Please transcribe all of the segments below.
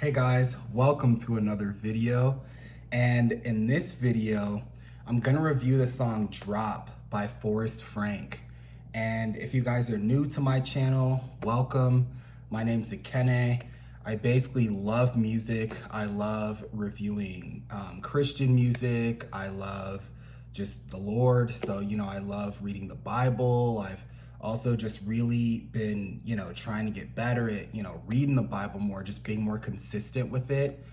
Hey guys, welcome to another video. And in this video, I'm gonna review the song Drop by Forrest Frank. And if you guys are new to my channel, welcome. My name's Akene. I basically love music. I love reviewing Christian music. I love just the Lord. So, I love reading the Bible. I've also just really been, trying to get better at, reading the Bible more, just being more consistent with it.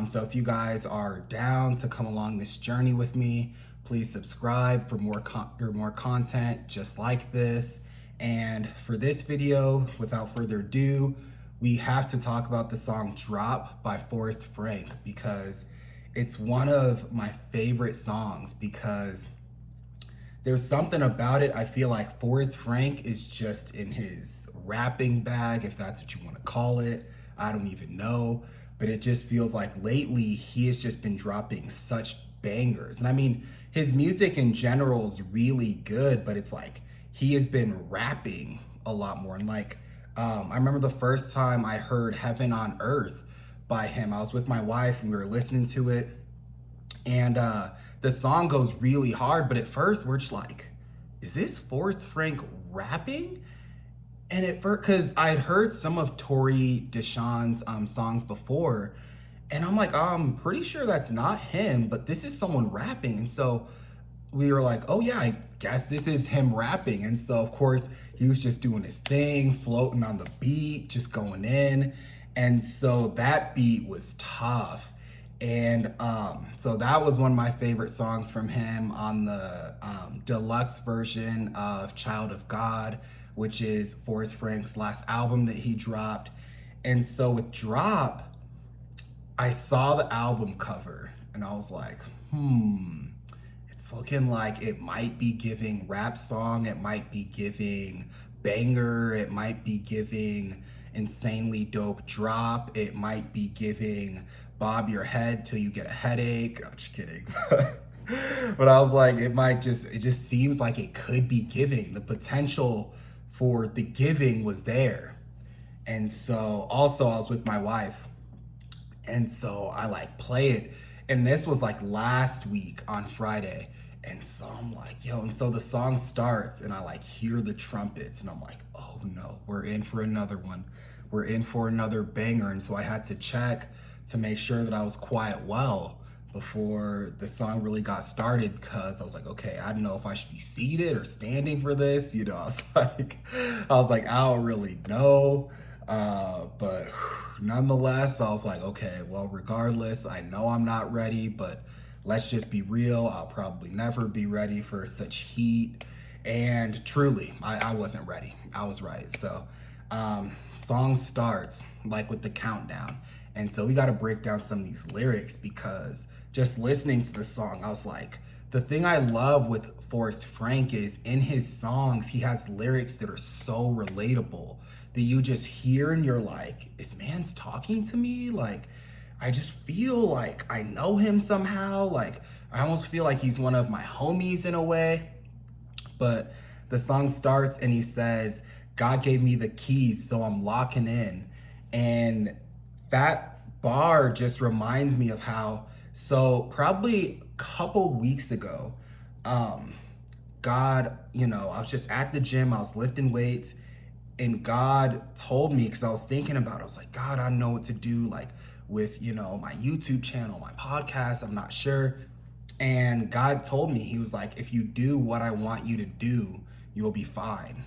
So if you guys are down to come along this journey with me, please subscribe for more content just like this. And for this video, without further ado, we have to talk about the song Drop by Forrest Frank because it's one of my favorite songs because there's something about it. I feel like Forrest Frank is just in his rapping bag, if that's what you want to call it. I don't even know. But it just feels like lately he has just been dropping such bangers. And I mean, his music in general is really good, but it's like he has been rapping a lot more. And I remember the first time I heard Heaven on Earth by him, I was with my wife and we were listening to it. And the song goes really hard, but at first we're just like, is this Forrest Frank rapping? And at first, because I had heard some of Tori Deshawn's songs before, and I'm like, I'm pretty sure that's not him, but this is someone rapping. And so we were like, oh yeah, I guess this is him rapping. And so of course he was just doing his thing, floating on the beat, just going in. And so that beat was tough. And so that was one of my favorite songs from him on the deluxe version of Child of God, which is Forrest Frank's last album that he dropped. And so with Drop, I saw the album cover and I was like, it's looking like it might be giving rap song, it might be giving banger, it might be giving insanely dope drop, it might be giving bob your head till you get a headache. I'm just kidding. But I was like, it just seems like it could be giving. The potential for the giving was there. And so also I was with my wife. And so I play it. And this was last week on Friday. And so I'm like, yo, and so the song starts and I hear the trumpets and I'm like, oh no, we're in for another one. We're in for another banger. And so I had to check to make sure that I was quiet well before the song really got started because I was like, okay, I don't know if I should be seated or standing for this. I was like, I don't really know. But nonetheless, I was like, okay, well, regardless, I know I'm not ready, but let's just be real. I'll probably never be ready for such heat. And truly, I wasn't ready. I was right. So song starts with the countdown. And so we got to break down some of these lyrics because just listening to the song, I was like, the thing I love with Forrest Frank is in his songs, he has lyrics that are so relatable that you just hear and you're like, this man's talking to me? I just feel like I know him somehow. I almost feel like he's one of my homies in a way. But the song starts and he says, God gave me the keys, so I'm locking in. And that bar just reminds me of how, so probably a couple weeks ago, God, I was just at the gym, I was lifting weights, and God told me, because I was thinking about it, I was like, God, I don't know what to do, with, my YouTube channel, my podcast, I'm not sure. And God told me, he was like, if you do what I want you to do, you'll be fine.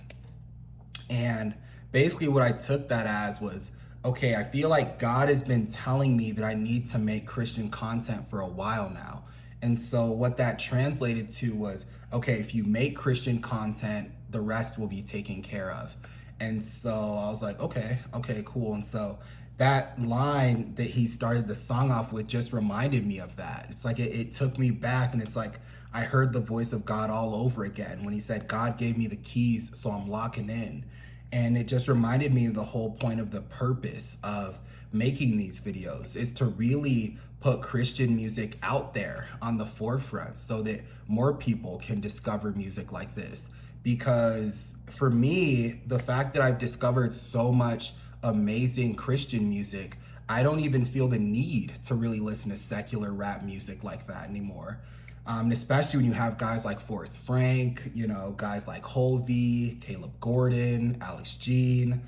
And basically what I took that as was, okay, I feel like God has been telling me that I need to make Christian content for a while now. And so what that translated to was, okay, if you make Christian content, the rest will be taken care of. And so I was like, okay, cool. And so that line that he started the song off with just reminded me of that. It's like it took me back, and it's like I heard the voice of God all over again when he said, God gave me the keys, so I'm locking in. And it just reminded me of the whole point of the purpose of making these videos is to really put Christian music out there on the forefront so that more people can discover music like this. Because for me, the fact that I've discovered so much amazing Christian music, I don't even feel the need to really listen to secular rap music like that anymore. And especially when you have guys like Forrest Frank, you know, guys like Holvey, Caleb Gordon, Alex Jean.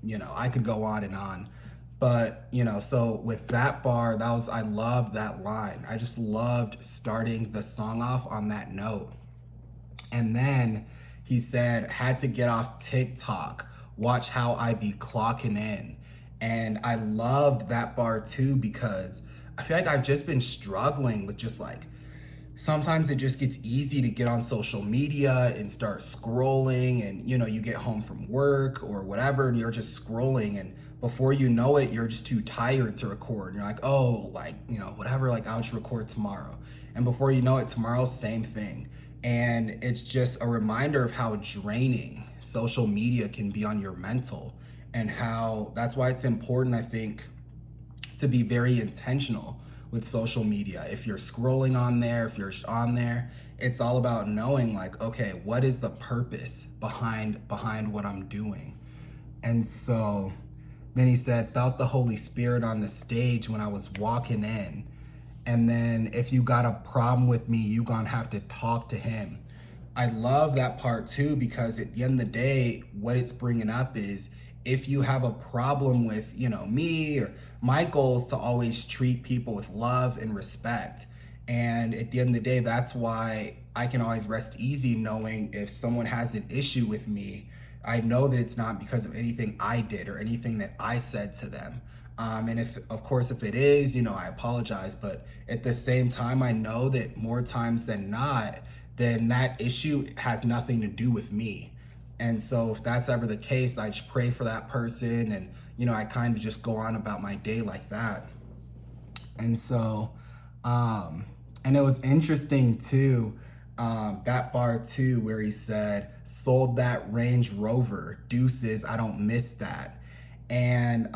You know, I could go on and on. But, you know, so with that bar, I loved that line. I just loved starting the song off on that note. And then he said, had to get off TikTok, watch how I be clocking in. And I loved that bar too, because I feel like I've just been struggling with just like, sometimes it just gets easy to get on social media and start scrolling, and you know, you get home from work or whatever and you're just scrolling, and before you know it, you're just too tired to record. And you're like, oh, like, you know, whatever, like I'll just record tomorrow. And before you know it, tomorrow, same thing. And it's just a reminder of how draining social media can be on your mental, and how that's why it's important, I think, to be very intentional with social media. If you're scrolling on there, if you're on there, it's all about knowing like, okay, what is the purpose behind what I'm doing? And so then he said, felt the Holy Spirit on the stage when I was walking in. And then if you got a problem with me, you gonna have to talk to him. I love that part too, because at the end of the day, what it's bringing up is, if you have a problem with, you know, me, or my goal is to always treat people with love and respect. And at the end of the day, that's why I can always rest easy knowing if someone has an issue with me, I know that it's not because of anything I did or anything that I said to them. And if, of course, if it is, you know, I apologize. But at the same time, I know that more times than not, then that issue has nothing to do with me. And so if that's ever the case, I just pray for that person, and, you know, I kind of just go on about my day like that. And so, and it was interesting too, that bar too, where he said, sold that Range Rover, deuces, I don't miss that. And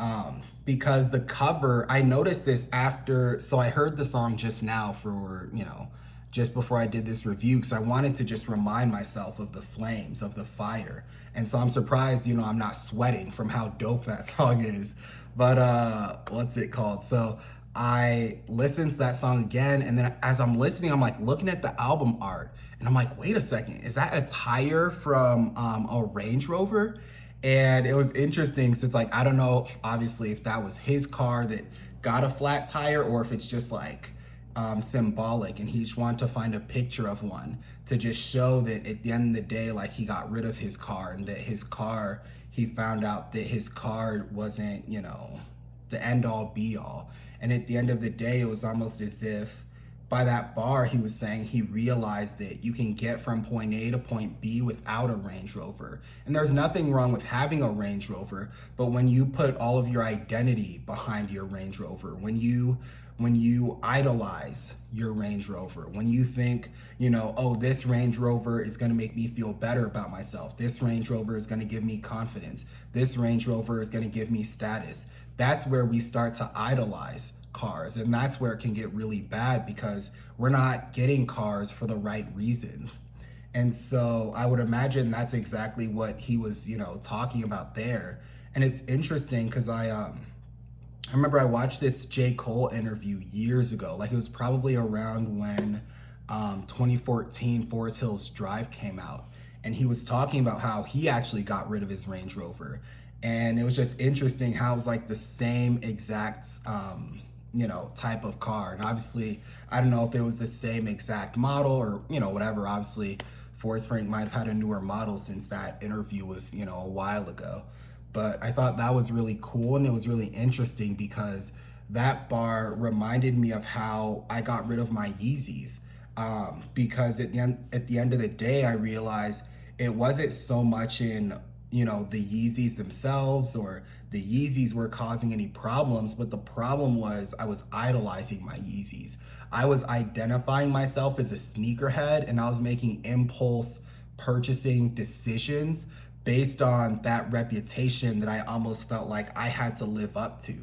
because the cover, I noticed this after, so I heard the song just now for, you know, just before I did this review, because I wanted to just remind myself of the flames, of the fire. And so I'm surprised, you know, I'm not sweating from how dope that song is. But what's it called? So I listened to that song again, and then as I'm listening, I'm like looking at the album art, and I'm like, wait a second, is that a tire from a Range Rover? And it was interesting, because it's like, I don't know, obviously, if that was his car that got a flat tire, or if it's just like symbolic, and he just wanted to find a picture of one to just show that at the end of the day, like, he got rid of his car, and that his car, he found out that his car wasn't, you know, the end all be all. And at the end of the day, it was almost as if by that bar, he was saying he realized that you can get from point A to point B without a Range Rover. And there's nothing wrong with having a Range Rover, but when you put all of your identity behind your Range Rover, when you idolize your Range Rover, when you think, you know, oh, this Range Rover is going to make me feel better about myself, this Range Rover is going to give me confidence, this Range Rover is going to give me status, that's where we start to idolize cars. And that's where it can get really bad, because we're not getting cars for the right reasons. And so I would imagine that's exactly what he was, you know, talking about there. And it's interesting because I remember I watched this J. Cole interview years ago. Like, it was probably around when 2014 Forest Hills Drive came out. And he was talking about how he actually got rid of his Range Rover. And it was just interesting how it was like the same exact, you know, type of car. And obviously, I don't know if it was the same exact model or, you know, whatever. Obviously, Forrest Frank might have had a newer model since that interview was, you know, a while ago. But I thought that was really cool, and it was really interesting because that bar reminded me of how I got rid of my Yeezys. Because at the end of the day, I realized it wasn't so much in, you know, the Yeezys themselves or the Yeezys were causing any problems, but the problem was I was idolizing my Yeezys. I was identifying myself as a sneakerhead, and I was making impulse purchasing decisions based on that reputation that I almost felt like I had to live up to.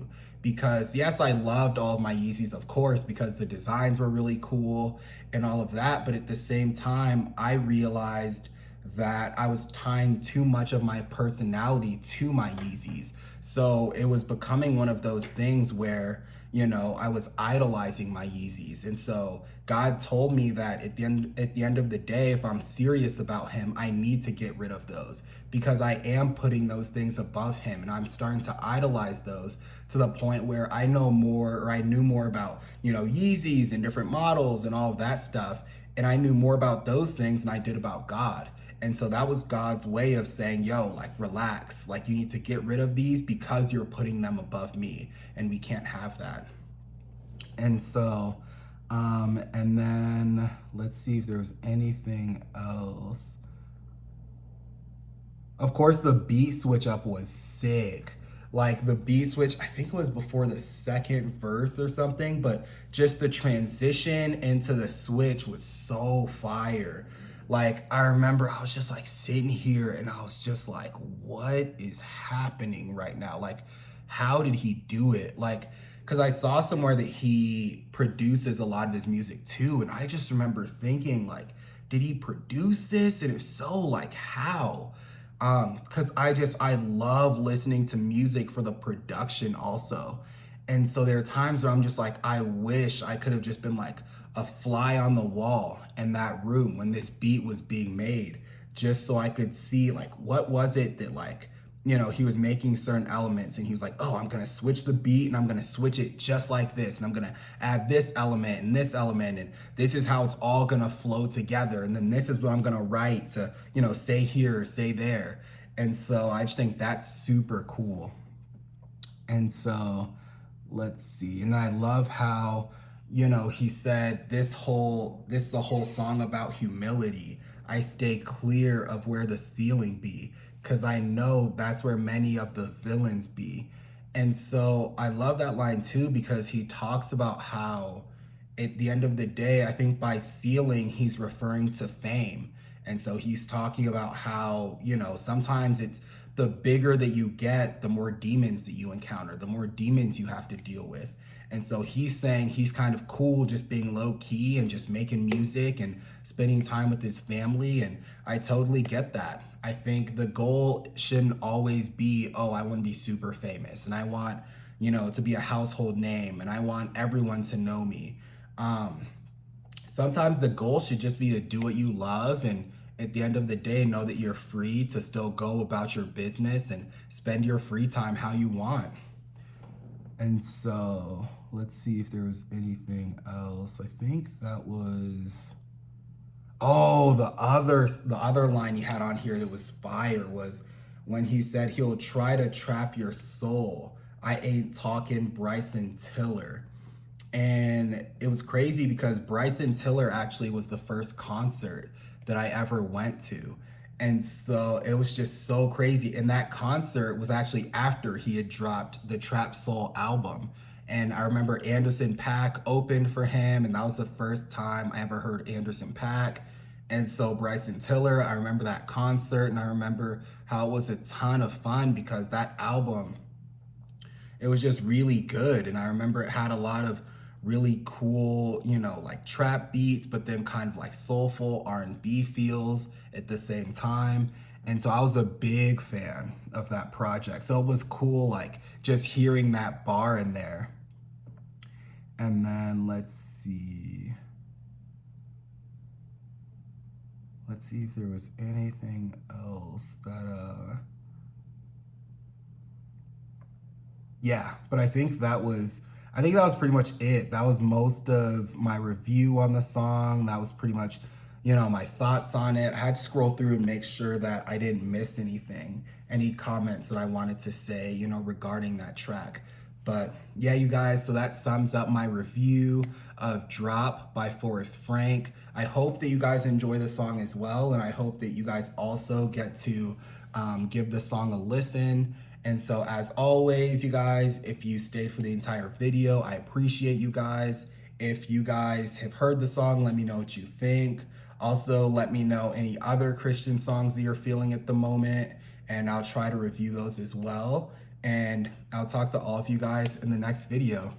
Because yes, I loved all of my Yeezys, of course, because the designs were really cool and all of that. But at the same time, I realized that I was tying too much of my personality to my Yeezys. So so it was becoming one of those things where, you know, I was idolizing my Yeezys. And so God told me that at the end of the day, if I'm serious about him, I need to get rid of those, because I am putting those things above him, and I'm starting to idolize those to the point where I know more, or I knew more about, you know, Yeezys and different models and all of that stuff. And I knew more about those things than I did about God. And so that was God's way of saying, yo, like, relax, like, you need to get rid of these because you're putting them above me, and we can't have that. And so, and then let's see if there's anything else. Of course, the beat switch up was sick. Like, the beat switch, I think it was before the second verse or something, but just the transition into the switch was so fire. Like, I remember I was just like sitting here and I was just like, what is happening right now? Like, how did he do it? Like, because I saw somewhere that he produces a lot of his music too. And I just remember thinking, like, did he produce this? And if so, like, how? Because I love listening to music for the production also. And so there are times where I'm just like, I wish I could have just been like a fly on the wall in that room when this beat was being made, just so I could see, like, what was it that, like, you know, he was making certain elements and he was like, oh, I'm gonna switch the beat and I'm gonna switch it just like this, and I'm gonna add this element and this element, and this is how it's all gonna flow together, and then this is what I'm gonna write to, you know, say here or say there. And so I just think that's super cool. And so let's see. And I love how, you know, he said this is a whole song about humility. I stay clear of where the ceiling be, because I know that's where many of the villains be. And so I love that line too, because he talks about how at the end of the day, I think by ceiling, he's referring to fame. And so he's talking about how, you know, sometimes it's the bigger that you get, the more demons that you encounter, the more demons you have to deal with. And so he's saying he's kind of cool just being low key and just making music and spending time with his family. And I totally get that. I think the goal shouldn't always be, oh, I want to be super famous and I want, you know, to be a household name and I want everyone to know me. Sometimes the goal should just be to do what you love, and at the end of the day, know that you're free to still go about your business and spend your free time how you want. And so let's see if there was anything else. I think that was, oh, the other line he had on here that was fire was when he said he'll try to trap your soul. I ain't talking Bryson Tiller. And it was crazy because Bryson Tiller actually was the first concert that I ever went to. And so it was just so crazy. And that concert was actually after he had dropped the Trap Soul album. And I remember Anderson .Paak opened for him, and that was the first time I ever heard Anderson .Paak. And so Bryson Tiller, I remember that concert, and I remember how it was a ton of fun because that album, it was just really good. And I remember it had a lot of really cool, you know, like trap beats, but then kind of like soulful R&B feels at the same time. And so I was a big fan of that project. So it was cool, like just hearing that bar in there. And then let's see if there was anything else that, yeah, but I think that was pretty much it. That was most of my review on the song. That was pretty much, you know, my thoughts on it. I had to scroll through and make sure that I didn't miss anything, any comments that I wanted to say, you know, regarding that track. But yeah, you guys, so that sums up my review of Drop by Forrest Frank. I hope that you guys enjoy the song as well, and I hope that you guys also get to give the song a listen. And so as always, you guys, if you stayed for the entire video, I appreciate you guys. If you guys have heard the song, let me know what you think. Also, let me know any other Christian songs that you're feeling at the moment, and I'll try to review those as well. And I'll talk to all of you guys in the next video.